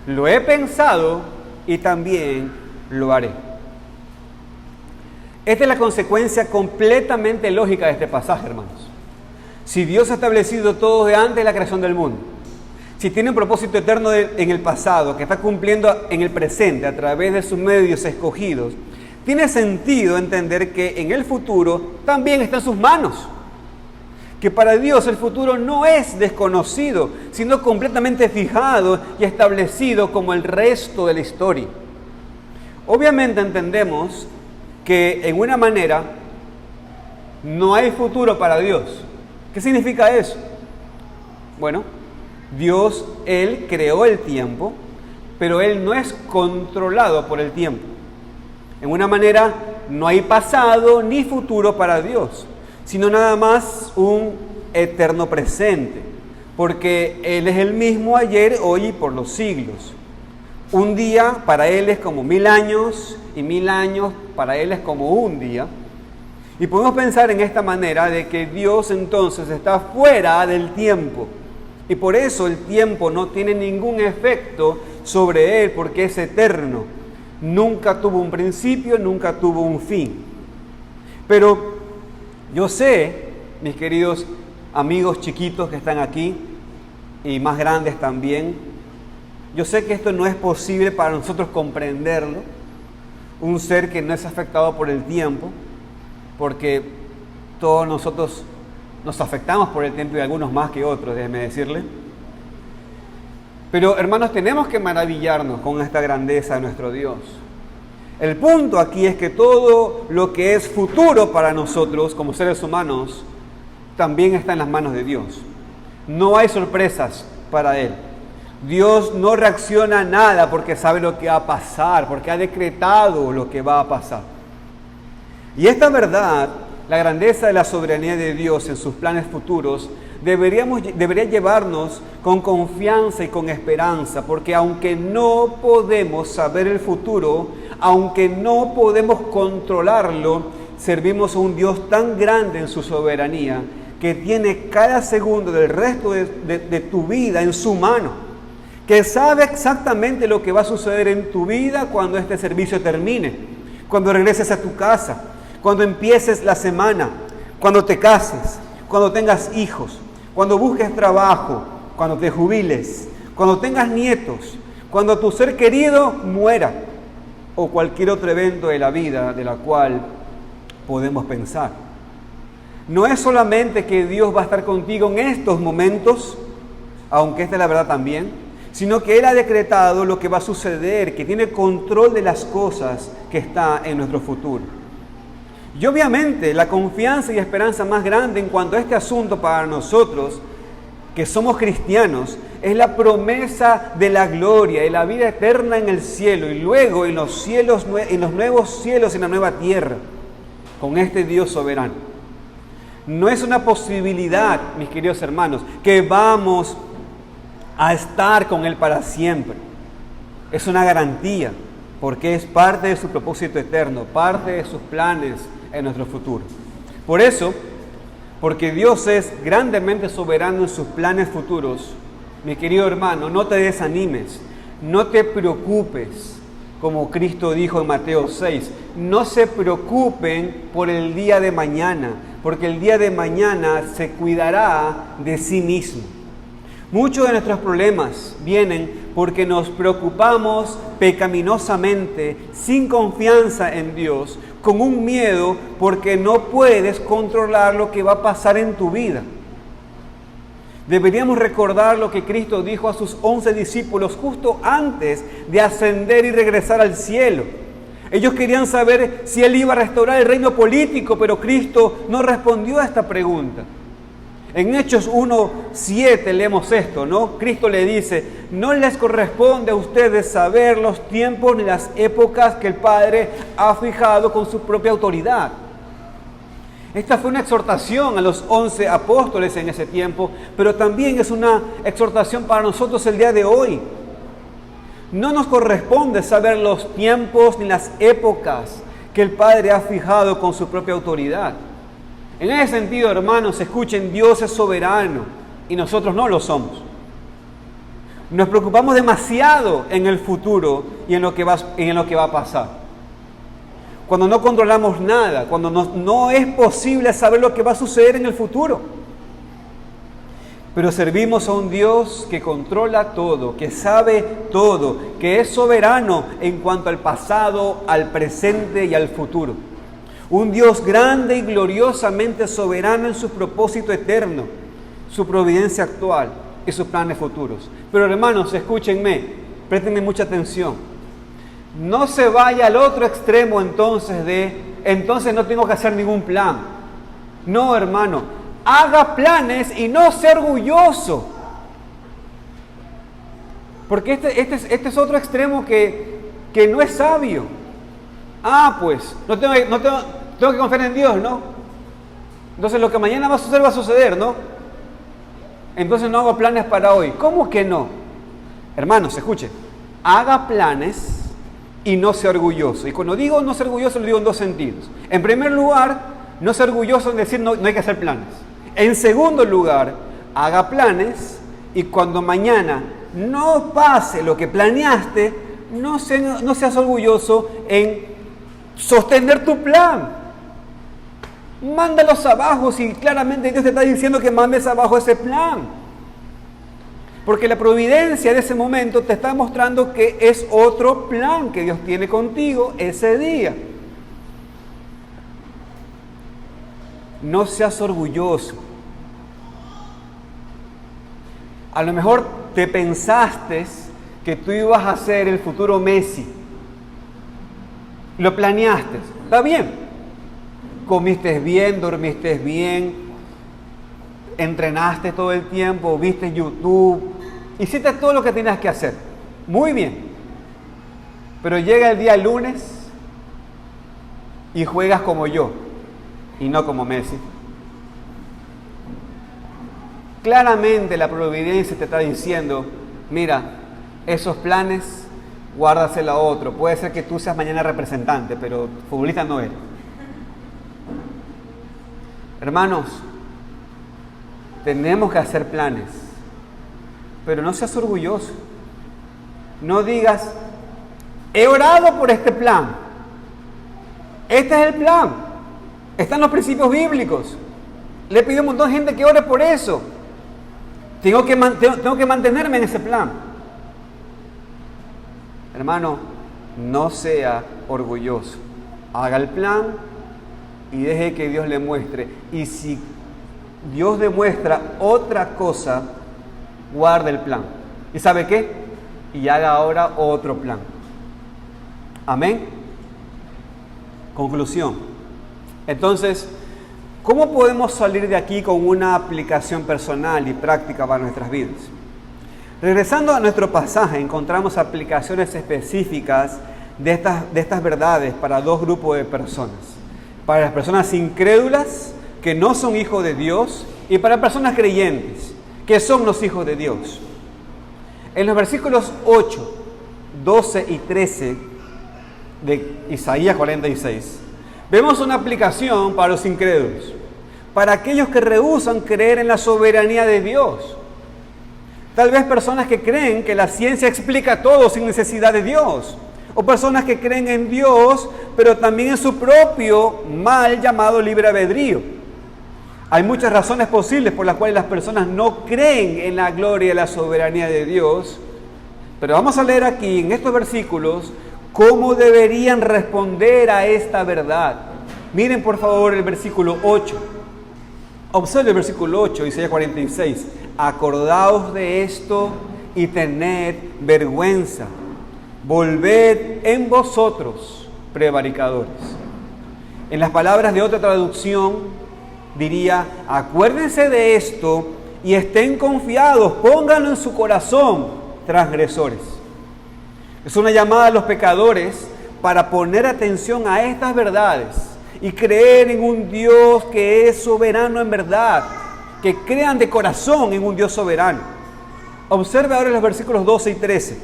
lo he pensado y también lo haré. Esta es la consecuencia completamente lógica de este pasaje, hermanos. Si Dios ha establecido todo de antes de la creación del mundo, si tiene un propósito eterno en el pasado, que está cumpliendo en el presente a través de sus medios escogidos, tiene sentido entender que en el futuro también está en sus manos. Que para Dios el futuro no es desconocido, sino completamente fijado y establecido como el resto de la historia. Obviamente entendemos que en una manera no hay futuro para Dios. ¿Qué significa eso? Bueno, Dios, Él creó el tiempo, pero Él no es controlado por el tiempo. En una manera no hay pasado ni futuro para Dios, sino nada más un eterno presente, porque Él es el mismo ayer, hoy y por los siglos. Un día para Él es como 1000 años, y 1000 años para Él es como un día. Y podemos pensar en esta manera de que Dios entonces está fuera del tiempo, y por eso el tiempo no tiene ningún efecto sobre Él, porque es eterno. Nunca tuvo un principio, nunca tuvo un fin. Pero yo sé, mis queridos amigos chiquitos que están aquí, y más grandes también, yo sé que esto no es posible para nosotros comprenderlo, un ser que no es afectado por el tiempo, porque todos nosotros nos afectamos por el tiempo y algunos más que otros, déjeme decirle. Pero hermanos, tenemos que maravillarnos con esta grandeza de nuestro Dios. El punto aquí es que todo lo que es futuro para nosotros como seres humanos también está en las manos de Dios. No hay sorpresas para Él. Dios no reacciona a nada porque sabe lo que va a pasar, porque ha decretado lo que va a pasar. Y esta verdad, la grandeza de la soberanía de Dios en sus planes futuros, debería llevarnos con confianza y con esperanza, porque aunque no podemos saber el futuro, aunque no podemos controlarlo, servimos a un Dios tan grande en su soberanía que tiene cada segundo del resto de tu vida en su mano, que sabe exactamente lo que va a suceder en tu vida cuando este servicio termine, cuando regreses a tu casa, cuando empieces la semana, cuando te cases, cuando tengas hijos, cuando busques trabajo, cuando te jubiles, cuando tengas nietos, cuando tu ser querido muera o cualquier otro evento de la vida de la cual podemos pensar. No es solamente que Dios va a estar contigo en estos momentos, aunque esta es la verdad también, sino que Él ha decretado lo que va a suceder, que tiene control de las cosas que está en nuestro futuro. Y obviamente la confianza y esperanza más grande en cuanto a este asunto para nosotros, que somos cristianos, es la promesa de la gloria y la vida eterna en el cielo y luego en los cielos, en los nuevos cielos y en la nueva tierra, con este Dios soberano. No es una posibilidad, mis queridos hermanos, que vamos a estar con Él para siempre. Es una garantía, porque es parte de su propósito eterno, parte de sus planes en nuestro futuro. Por eso, porque Dios es grandemente soberano en sus planes futuros, mi querido hermano, no te desanimes, no te preocupes, como Cristo dijo en Mateo 6, no se preocupen por el día de mañana, porque el día de mañana se cuidará de sí mismo. Muchos de nuestros problemas vienen porque nos preocupamos pecaminosamente, sin confianza en Dios, con un miedo porque no puedes controlar lo que va a pasar en tu vida. Deberíamos recordar lo que Cristo dijo a sus 11 discípulos justo antes de ascender y regresar al cielo. Ellos querían saber si Él iba a restaurar el reino político, pero Cristo no respondió a esta pregunta. En Hechos 1:7 leemos esto, ¿no? Cristo le dice, no les corresponde a ustedes saber los tiempos ni las épocas que el Padre ha fijado con su propia autoridad. Esta fue una exhortación a los 11 apóstoles en ese tiempo, pero también es una exhortación para nosotros el día de hoy. No nos corresponde saber los tiempos ni las épocas que el Padre ha fijado con su propia autoridad. En ese sentido, hermanos, escuchen, Dios es soberano y nosotros no lo somos. Nos preocupamos demasiado en el futuro y en lo que va a pasar. Cuando no controlamos nada, cuando no es posible saber lo que va a suceder en el futuro. Pero servimos a un Dios que controla todo, que sabe todo, que es soberano en cuanto al pasado, al presente y al futuro. Un Dios grande y gloriosamente soberano en su propósito eterno, su providencia actual y sus planes futuros. Pero hermanos, escúchenme, préstenme mucha atención. No se vaya al otro extremo entonces no tengo que hacer ningún plan. No, hermano, haga planes y no sea orgulloso. Porque este es otro extremo que no es sabio. Pues, tengo que confiar en Dios, ¿no? Entonces lo que mañana va a suceder, ¿no? Entonces no hago planes para hoy. ¿Cómo que no? Hermanos, escuchen, haga planes y no sea orgulloso. Y cuando digo no ser orgulloso, lo digo en dos sentidos. En primer lugar, no ser orgulloso en decir no hay que hacer planes. En segundo lugar, haga planes y cuando mañana no pase lo que planeaste, no seas orgulloso en sostener tu plan. Mándalos abajo si claramente Dios te está diciendo que mandes abajo ese plan. Porque la providencia de ese momento te está mostrando que es otro plan que Dios tiene contigo ese día. No seas orgulloso. A lo mejor te pensaste que tú ibas a ser el futuro Messi. Lo planeaste. Está bien. Comiste bien, dormiste bien, entrenaste todo el tiempo, viste YouTube, Hiciste todo lo que tenías que hacer. Muy bien. Pero llega el día lunes y juegas como yo y no como Messi. Claramente la providencia te está diciendo, mira, esos planes, guárdaselo a otro. Puede ser que tú seas mañana representante, pero futbolista no eres. Hermanos, tenemos que hacer planes, pero no seas orgulloso. No digas, he orado por este plan. Este es el plan. Están los principios bíblicos. Le he pedido a un montón de gente que ore por eso. Tengo que mantenerme en ese plan. Hermano, no sea orgulloso. Haga el plan y deje que Dios le muestre. Y si Dios demuestra otra cosa, guarde el plan. ¿Y sabe qué? Y haga ahora otro plan. Amén. Conclusión. Entonces, ¿cómo podemos salir de aquí con una aplicación personal y práctica para nuestras vidas? Regresando a nuestro pasaje, encontramos aplicaciones específicas de estas verdades para dos grupos de personas. Para las personas incrédulas, que no son hijos de Dios, y para personas creyentes, que son los hijos de Dios. En los versículos 8, 12 y 13 de Isaías 46, vemos una aplicación para los incrédulos, para aquellos que rehúsan creer en la soberanía de Dios. Tal vez personas que creen que la ciencia explica todo sin necesidad de Dios, o personas que creen en Dios, pero también en su propio mal llamado libre albedrío. Hay muchas razones posibles por las cuales las personas no creen en la gloria y la soberanía de Dios, pero vamos a leer aquí en estos versículos cómo deberían responder a esta verdad. Miren por favor el versículo 8. Observe el versículo 8, Isaías 46. Acordaos de esto y tened vergüenza. Volved en vosotros, prevaricadores. En las palabras de otra traducción diría, acuérdense de esto y estén confiados, pónganlo en su corazón, transgresores. Es una llamada a los pecadores para poner atención a estas verdades y creer en un Dios que es soberano en verdad, que crean de corazón en un Dios soberano. Observe ahora los versículos 12 y 13.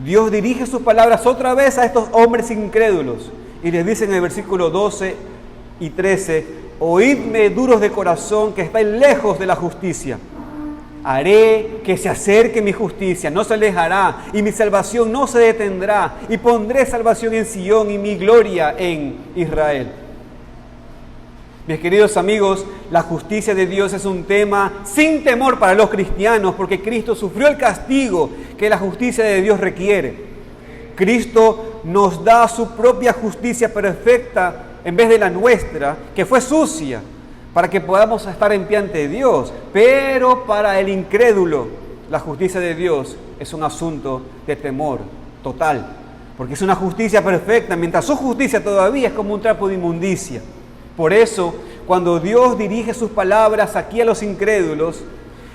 Dios dirige sus palabras otra vez a estos hombres incrédulos y les dice en el versículo 12 y 13, oídme duros de corazón que estáis lejos de la justicia. Haré que se acerque mi justicia, no se alejará, y mi salvación no se detendrá, y pondré salvación en Sión y mi gloria en Israel. Mis queridos amigos, la justicia de Dios es un tema sin temor para los cristianos, porque Cristo sufrió el castigo que la justicia de Dios requiere. Cristo nos da su propia justicia perfecta en vez de la nuestra, que fue sucia, para que podamos estar en pie ante Dios. Pero para el incrédulo, la justicia de Dios es un asunto de temor total, porque es una justicia perfecta, mientras su justicia todavía es como un trapo de inmundicia. Por eso, cuando Dios dirige sus palabras aquí a los incrédulos,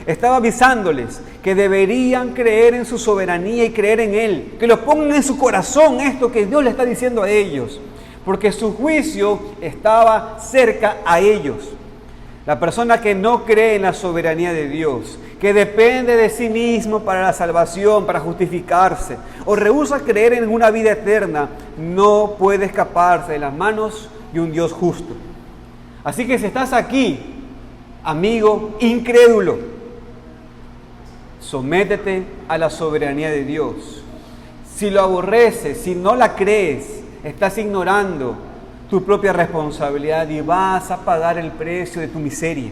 estaba avisándoles que deberían creer en su soberanía y creer en Él, que lo pongan en su corazón esto que Dios le está diciendo a ellos, porque su juicio estaba cerca a ellos. La persona que no cree en la soberanía de Dios, que depende de sí mismo para la salvación, para justificarse, o rehúsa creer en una vida eterna, no puede escaparse de las manos de un Dios justo. Así que si estás aquí, amigo incrédulo, sométete a la soberanía de Dios. Si lo aborreces, si no la crees, estás ignorando tu propia responsabilidad y vas a pagar el precio de tu miseria.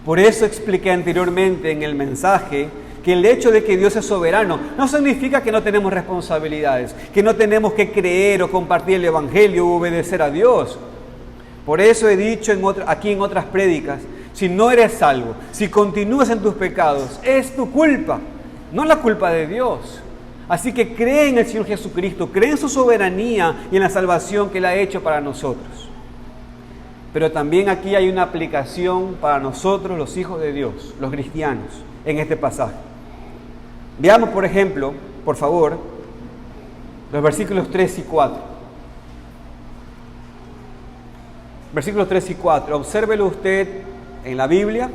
Por eso expliqué anteriormente en el mensaje que el hecho de que Dios es soberano no significa que no tenemos responsabilidades, que no tenemos que creer o compartir el Evangelio o obedecer a Dios. Por eso he dicho aquí en otras prédicas, si no eres salvo, si continúas en tus pecados, es tu culpa, no la culpa de Dios. Así que cree en el Señor Jesucristo, cree en su soberanía y en la salvación que Él ha hecho para nosotros. Pero también aquí hay una aplicación para nosotros, los hijos de Dios, los cristianos, en este pasaje. Veamos, por ejemplo, por favor, los versículos 3 y 4. Versículos 3 y 4. Obsérvelo usted en la Biblia.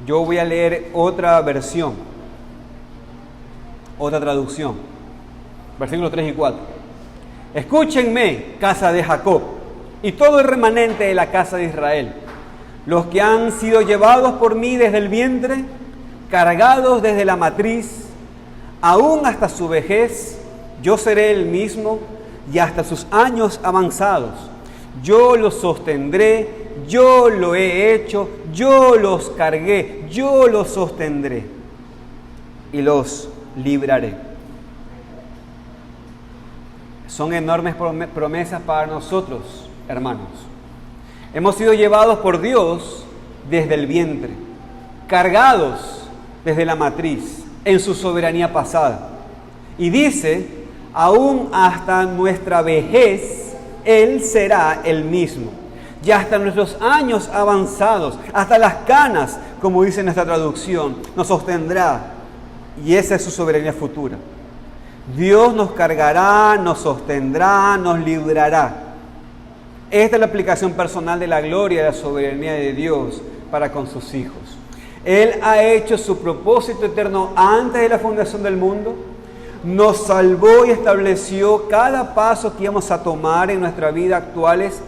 Yo voy a leer otra versión, otra traducción. Versículos 3 y 4. Escúchenme, casa de Jacob, y todo el remanente de la casa de Israel, los que han sido llevados por mí desde el vientre, cargados desde la matriz, aún hasta su vejez, yo seré el mismo, y hasta sus años avanzados. Yo los sostendré, yo lo he hecho, yo los cargué, yo los sostendré y los libraré. Son enormes promesas para nosotros, hermanos. Hemos sido llevados por Dios desde el vientre, cargados desde la matriz, en su soberanía pasada. Y dice, aún hasta nuestra vejez, Él será el mismo. Y hasta nuestros años avanzados, hasta las canas, como dice nuestra traducción, nos sostendrá. Y esa es su soberanía futura. Dios nos cargará, nos sostendrá, nos librará. Esta es la aplicación personal de la gloria y la soberanía de Dios para con sus hijos. Él ha hecho su propósito eterno antes de la fundación del mundo. Nos salvó y estableció cada paso que íbamos a tomar en nuestra vida actuales.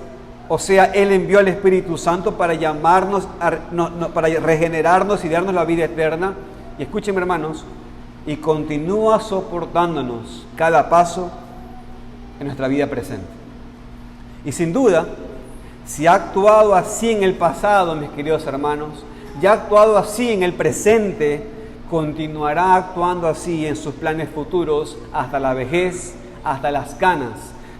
O sea, Él envió al Espíritu Santo para llamarnos, para regenerarnos y darnos la vida eterna. Y escúchenme, hermanos, y continúa soportándonos cada paso en nuestra vida presente. Y sin duda, si ha actuado así en el pasado, mis queridos hermanos, ya ha actuado así en el presente, continuará actuando así en sus planes futuros hasta la vejez, hasta las canas.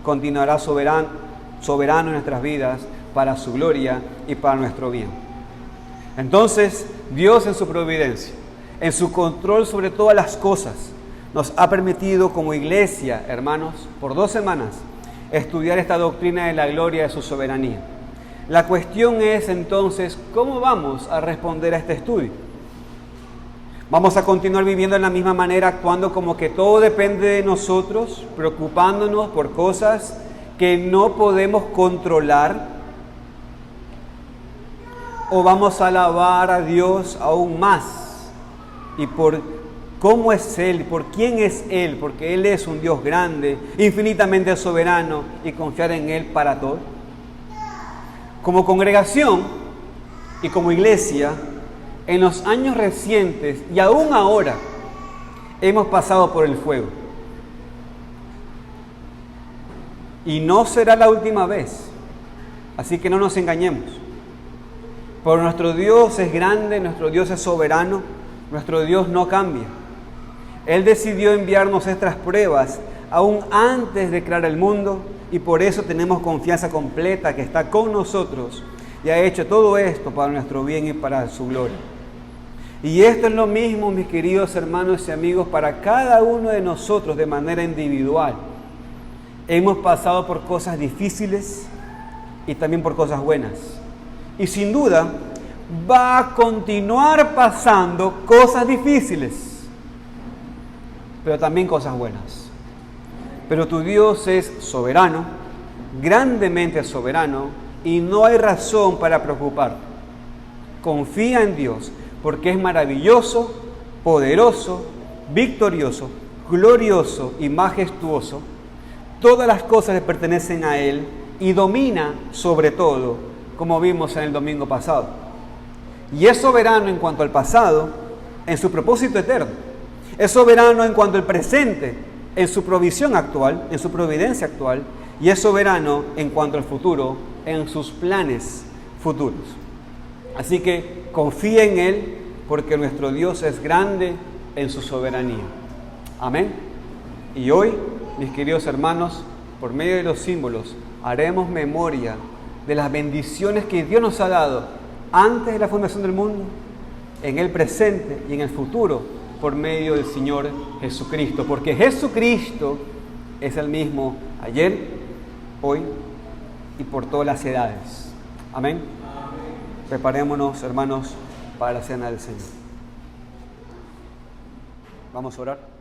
Continuará soberano en nuestras vidas para su gloria y para nuestro bien. Entonces, Dios en su providencia, en su control sobre todas las cosas, nos ha permitido como iglesia, hermanos, por 2 semanas, estudiar esta doctrina de la gloria de su soberanía. La cuestión es entonces, ¿cómo vamos a responder a este estudio? ¿Vamos a continuar viviendo de la misma manera, actuando como que todo depende de nosotros, preocupándonos por cosas que no podemos controlar? ¿O vamos a alabar a Dios aún más? Y por cómo es Él, por quién es Él, porque Él es un Dios grande, infinitamente soberano, y confiar en Él para todo. Como congregación y como iglesia, en los años recientes y aún ahora, hemos pasado por el fuego. Y no será la última vez, así que no nos engañemos. Pero nuestro Dios es grande, nuestro Dios es soberano, nuestro Dios no cambia. Él decidió enviarnos estas pruebas aún antes de crear el mundo, y por eso tenemos confianza completa que está con nosotros y ha hecho todo esto para nuestro bien y para su gloria. Y esto es lo mismo, mis queridos hermanos y amigos, para cada uno de nosotros de manera individual. Hemos pasado por cosas difíciles y también por cosas buenas. Y sin duda va a continuar pasando cosas difíciles, pero también cosas buenas. Pero tu Dios es soberano, grandemente soberano, y no hay razón para preocuparte. Confía en Dios, porque es maravilloso, poderoso, victorioso, glorioso y majestuoso. Todas las cosas le pertenecen a Él y domina sobre todo, como vimos en el domingo pasado. Y es soberano en cuanto al pasado, en su propósito eterno. Es soberano en cuanto al presente, en su provisión actual, en su providencia actual, y es soberano en cuanto al futuro, en sus planes futuros. Así que confía en Él, porque nuestro Dios es grande en su soberanía. Amén. Y hoy, mis queridos hermanos, por medio de los símbolos, haremos memoria de las bendiciones que Dios nos ha dado antes de la fundación del mundo, en el presente y en el futuro, por medio del Señor Jesucristo, porque Jesucristo es el mismo ayer, hoy y por todas las edades. Amén. Preparémonos, hermanos, para la cena del Señor. Vamos a orar.